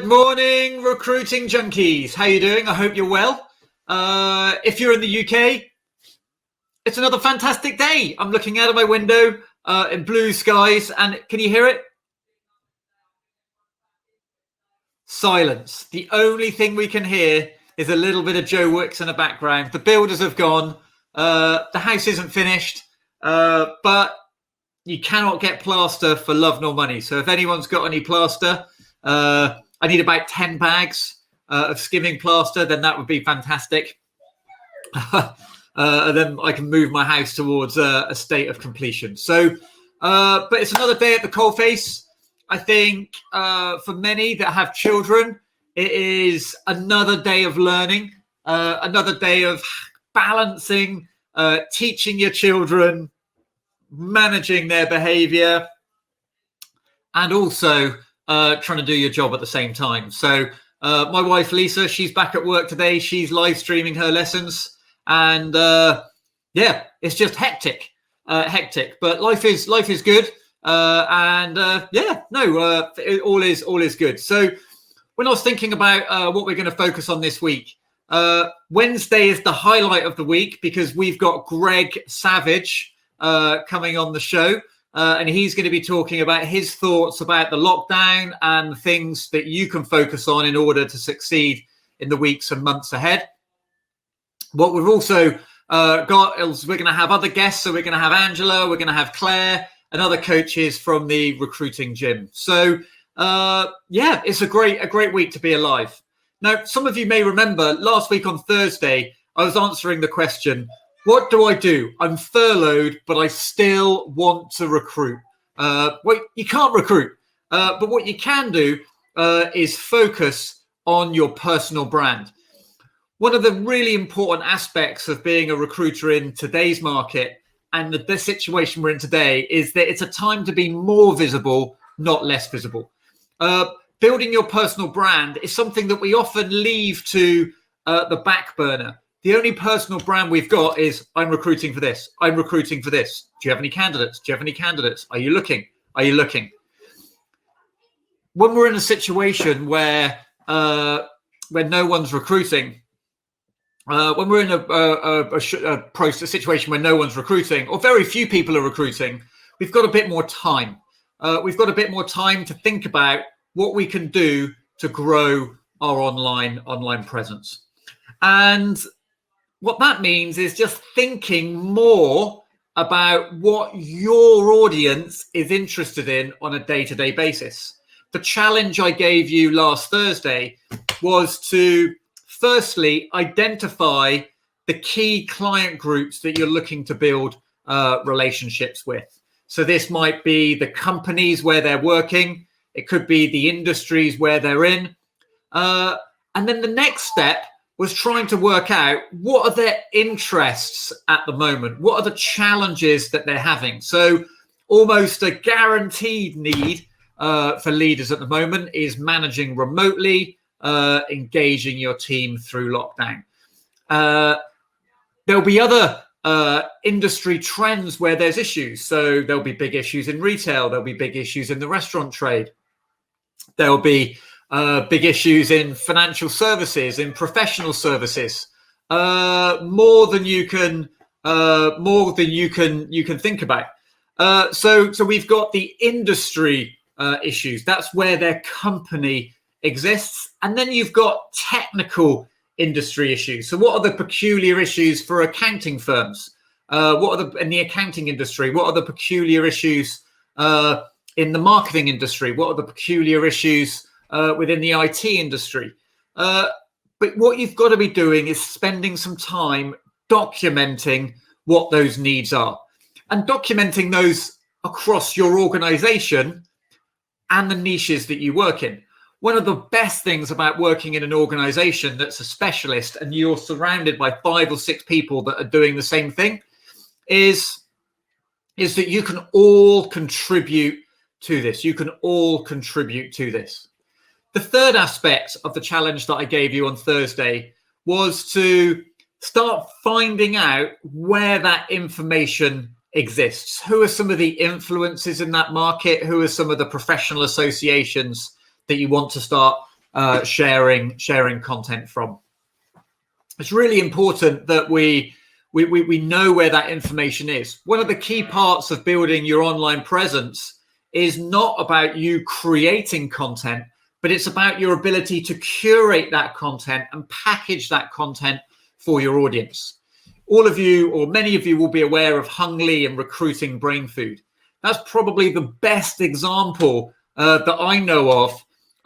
Good morning, recruiting junkies. How you doing? I hope you're well. If you're in the UK, it's another fantastic day. I'm looking out of my window in blue skies, and can you hear it? Silence. The only thing we can hear is a little bit of Joe Wicks in the background. The builders have gone. The house isn't finished, but you cannot get plaster for love nor money. So if anyone's got any plaster, I need about 10 bags of skimming plaster, then that would be fantastic. And then I can move my house towards a state of completion. So, but it's another day at the coalface. I think for many that have children, it is another day of learning, another day of balancing, teaching your children, managing their behavior, and also trying to do your job at the same time. So my wife, Lisa, she's back at work today. She's live streaming her lessons. And yeah, it's just hectic, but life is good. Yeah, no, all is good. So when I was thinking about what we're going to focus on this week, Wednesday is the highlight of the week because we've got Greg Savage coming on the show. And he's going to be talking about his thoughts about the lockdown and things that you can focus on in order to succeed in the weeks and months ahead. What we've also got is we're going to have other guests. So we're going to have Angela, we're going to have Claire and other coaches from the recruiting gym. So yeah, it's a great week to be alive. Now, some of you may remember last week on Thursday, I was answering the question, what do I do? I'm furloughed, but I still want to recruit. Well, you can't recruit, but what you can do is focus on your personal brand. One of the really important aspects of being a recruiter in today's market and the situation we're in today is that it's a time to be more visible, not less visible. Building your personal brand is something that we often leave to the back burner. The only personal brand we've got is I'm recruiting for this. I'm recruiting for this. Do you have any candidates? Do you have any candidates? Are you looking? Are you looking? When we're in a situation where no one's recruiting, when we're in a situation where no one's recruiting or very few people are recruiting, we've got a bit more time. We've got a bit more time to think about what we can do to grow our online presence. And what that means is just thinking more about what your audience is interested in on a day-to-day basis. The challenge I gave you last Thursday was to firstly identify the key client groups that you're looking to build relationships with. So this might be the companies where they're working. It could be the industries where they're in. And then the next step was trying to work out what are their interests at the moment? What are the challenges that they're having? So almost a guaranteed need for leaders at the moment is managing remotely, engaging your team through lockdown. There'll be other industry trends where there's issues. So there'll be big issues in retail. There'll be big issues in the restaurant trade. There'll be big issues in financial services, in professional services, more than you can think about. So we've got the industry issues. That's where their company exists, and then you've got technical industry issues. So what are the peculiar issues for accounting firms? What are in the accounting industry? What are the peculiar issues in the marketing industry? What are the peculiar issues within the IT industry? But what you've got to be doing is spending some time documenting what those needs are and documenting those across your organization and the niches that you work in. One of the best things about working in an organization that's a specialist and you're surrounded by 5 or 6 people that are doing the same thing is that you can all contribute to this. You can all contribute to this. The third aspect of the challenge that I gave you on Thursday was to start finding out where that information exists. Who are some of the influences in that market? Who are some of the professional associations that you want to start sharing content from. It's really important that we know where that information is. One of the key parts of building your online presence is not about you creating content, but it's about your ability to curate that content and package that content for your audience. All of you, or many of you, will be aware of Hungly and Recruiting Brain Food. That's probably the best example that I know of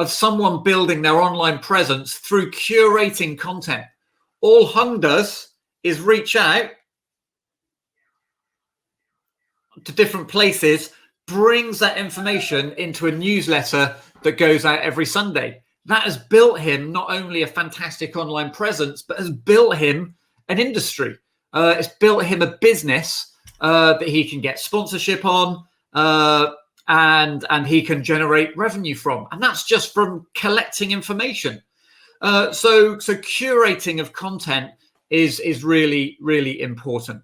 someone building their online presence through curating content. All Hung does is reach out to different places, brings that information into a newsletter that goes out every Sunday. That has built him not only a fantastic online presence, but has built him an industry. It's built him a business that he can get sponsorship on, and he can generate revenue from. And that's just from collecting information. So curating of content is really, really important.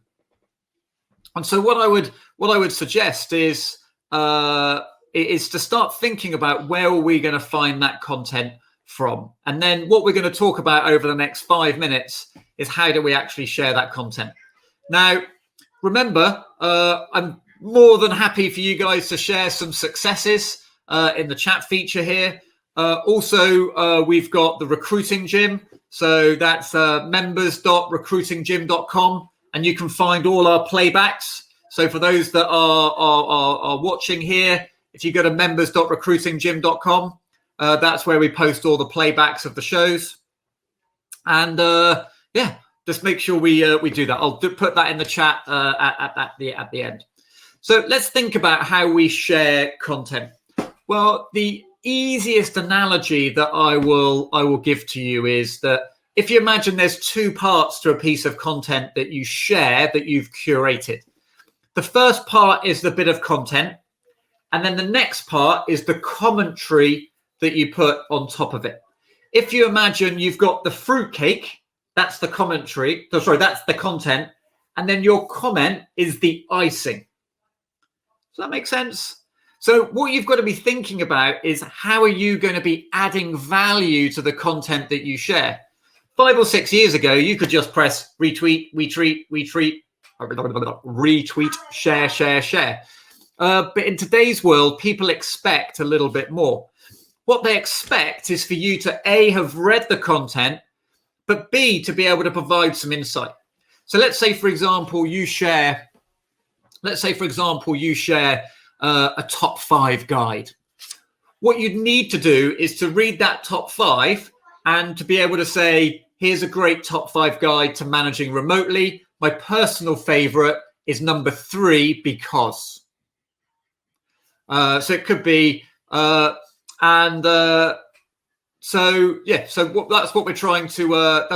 And so what I would suggest is to start thinking about where are we going to find that content from. And then what we're going to talk about over the next 5 minutes is how do we actually share that content. Now, remember, I'm more than happy for you guys to share some successes in the chat feature here. Also, we've got the recruiting gym. So that's members.recruitinggym.com, and you can find all our playbacks. So for those that are watching here, if you go to members.recruitinggym.com, that's where we post all the playbacks of the shows. And yeah, just make sure we do that. I'll put that in the chat at the end. So let's think about how we share content. Well, the easiest analogy that I will give to you is that if you imagine there's two parts to a piece of content that you share that you've curated. The first part is the bit of content, and then the next part is the commentary that you put on top of it. If you imagine you've got the fruitcake, that's the commentary. Sorry, that's the content, and then your comment is the icing. Does that make sense? So what you've got to be thinking about is how are you going to be adding value to the content that you share? 5 or 6 years ago, you could just press retweet, share. But in today's world, people expect a little bit more. What they expect is for you to A, have read the content, but B, to be able to provide some insight. So let's say, for example, you share a top 5 guide. What you'd need to do is to read that top 5 and to be able to say, here's a great top 5 guide to managing remotely. My personal favorite is number 3 because. So it could be, so that's what we're trying to, we're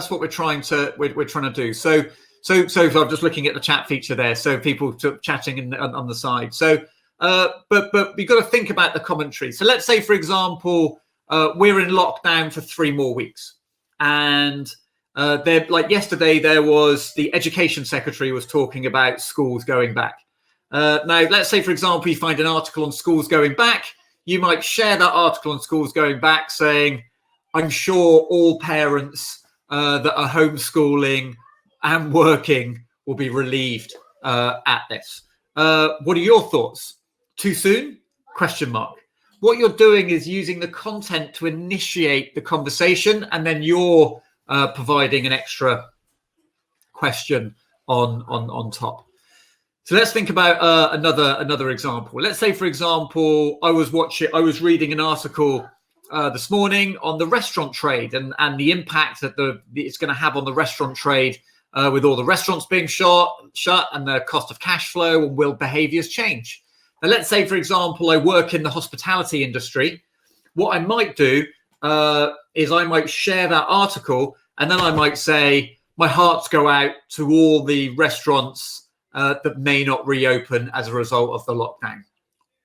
trying to do. So I'm just looking at the chat feature there. So people chatting on the side. So, but you've got to think about the commentary. So let's say, for example, we're in lockdown for 3 more weeks, and like yesterday, there was the education secretary was talking about schools going back. Now, let's say, for example, you find an article on schools going back. You might share that article on schools going back, saying, "I'm sure all parents that are homeschooling and working will be relieved at this." What are your thoughts? Too soon? Question mark. What you're doing is using the content to initiate the conversation, and then you're providing an extra question on top. So let's think about another example. Let's say, for example, I was reading an article this morning on the restaurant trade and the impact that it's going to have on the restaurant trade with all the restaurants being shut and the cost of cash flow, and will behaviors change? Now, let's say, for example, I work in the hospitality industry. What I might do is I might share that article, and then I might say, my hearts go out to all the restaurants that may not reopen as a result of the lockdown.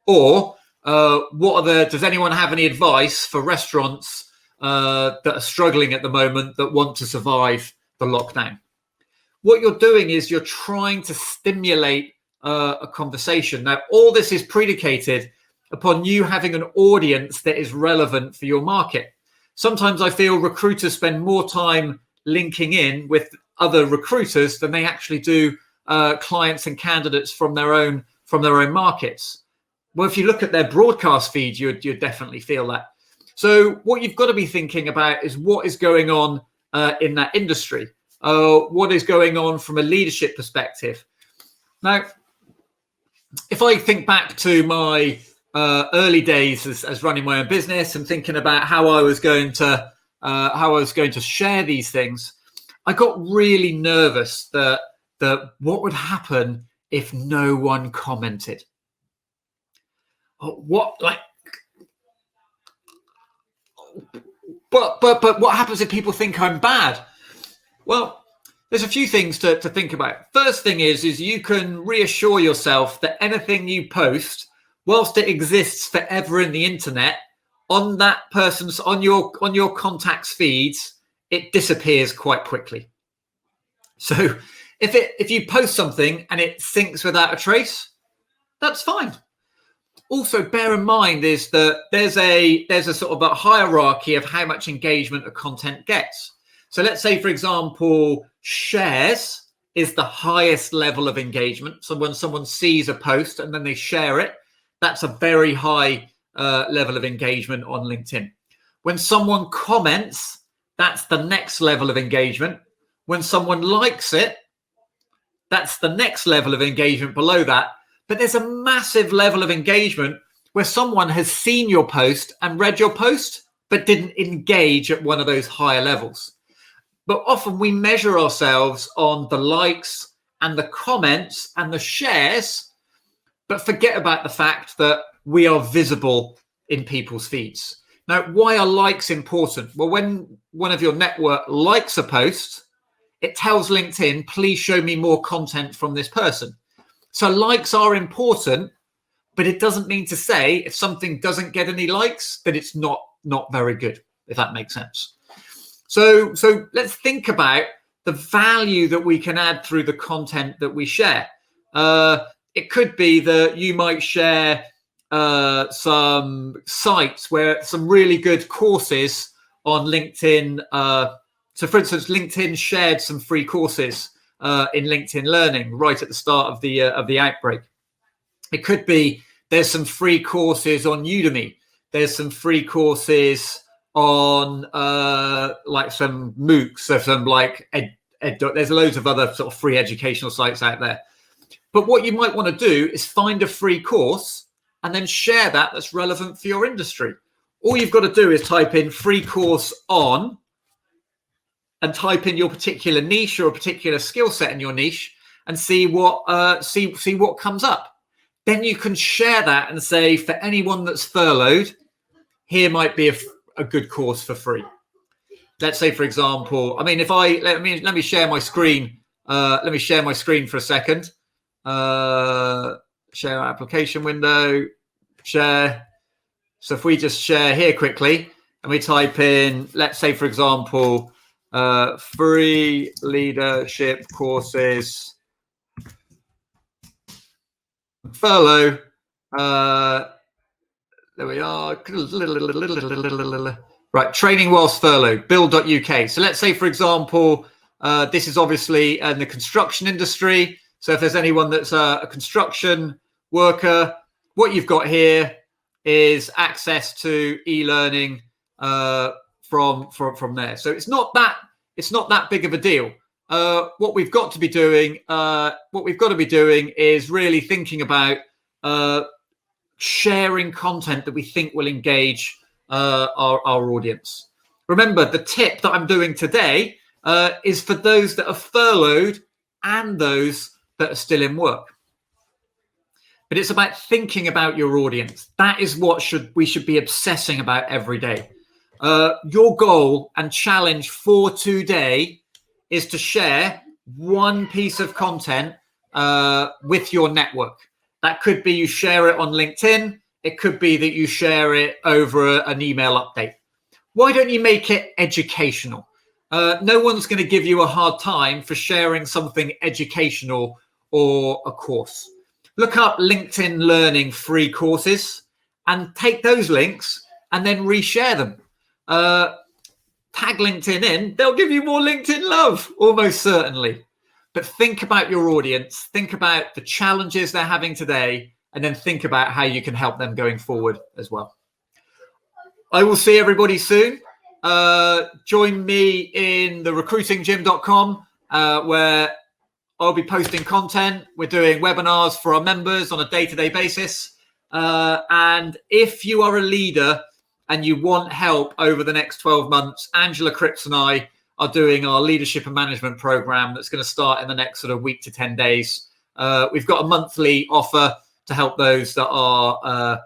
Or does anyone have any advice for restaurants that are struggling at the moment that want to survive the lockdown? What you're doing is you're trying to stimulate a conversation. Now, all this is predicated upon you having an audience that is relevant for your market. Sometimes I feel recruiters spend more time linking in with other recruiters than they actually do clients and candidates from their own markets. Well, if you look at their broadcast feed, you'd definitely feel that. So what you've got to be thinking about is what is going on in that industry. What is going on from a leadership perspective. Now, if I think back to my early days as running my own business and thinking about how I was going to share these things, I got really nervous that what would happen if no one commented. But what happens if people think I'm bad? Well, there's a few things to think about. First thing is you can reassure yourself that anything you post, whilst it exists forever in the internet, on that person's on your contacts feeds, it disappears quite quickly. So if you post something and it sinks without a trace, that's fine. Also, bear in mind is that there's a sort of a hierarchy of how much engagement a content gets. So let's say, for example, shares is the highest level of engagement. So when someone sees a post and then they share it, that's a very high level of engagement on LinkedIn. When someone comments, that's the next level of engagement. When someone likes it, that's the next level of engagement below that. But there's a massive level of engagement where someone has seen your post and read your post, but didn't engage at one of those higher levels. But often we measure ourselves on the likes and the comments and the shares, but forget about the fact that we are visible in people's feeds. Now, why are likes important? Well, when one of your network likes a post, it tells LinkedIn, please show me more content from this person. So likes are important, but it doesn't mean to say if something doesn't get any likes, that it's not very good, if that makes sense. So let's think about the value that we can add through the content that we share. It could be that you might share some sites where some really good courses on LinkedIn. So for instance, LinkedIn shared some free courses in LinkedIn Learning right at the start of the outbreak. It could be there's some free courses on Udemy. There's some free courses on like some MOOCs, so some like there's loads of other sort of free educational sites out there. But what you might want to do is find a free course and then share that's relevant for your industry. All you've got to do is type in free course on and type in your particular niche or a particular skill set in your niche and see what see what comes up. Then you can share that and say, for anyone that's furloughed, here might be a good course for free. Let's say, for example, I mean, if I let me share my screen. Let me share my screen for a second. Share application window. Share. So if we just share here quickly and we type in, let's say, for example, free leadership courses furlough. There we are. Right, training whilst furlough, build.uk. So let's say, for example, this is obviously in the construction industry. So if there's anyone that's a construction worker, what you've got here is access to e-learning from there. So it's not that big of a deal. What we've got to be doing, is really thinking about sharing content that we think will engage our audience. Remember, the tip that I'm doing today is for those that are furloughed and those that are still in work. But it's about thinking about your audience. That is what we should be obsessing about every day. Your goal and challenge for today is to share one piece of content with your network. That could be you share it on LinkedIn. It could be that you share it over an email update. Why don't you make it educational? No one's going to give you a hard time for sharing something educational or a course. Look up LinkedIn Learning free courses and take those links and then reshare them. tag LinkedIn in, they'll give you more LinkedIn love, almost certainly. But think about your audience, think about the challenges they're having today, and then think about how you can help them going forward as well. I will see everybody soon. Join me in the recruitinggym.com, where I'll be posting content. We're doing webinars for our members on a day-to-day basis. And if you are a leader and you want help over the next 12 months, Angela Cripps and I are doing our leadership and management program that's going to start in the next sort of week to 10 days. We've got a monthly offer to help those that are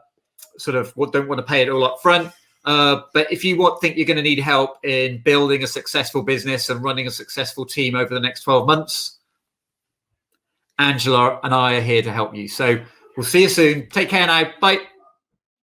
don't want to pay it all up front. But if you think you're going to need help in building a successful business and running a successful team over the next 12 months, Angela and I are here to help you. So we'll see you soon. Take care now. Bye.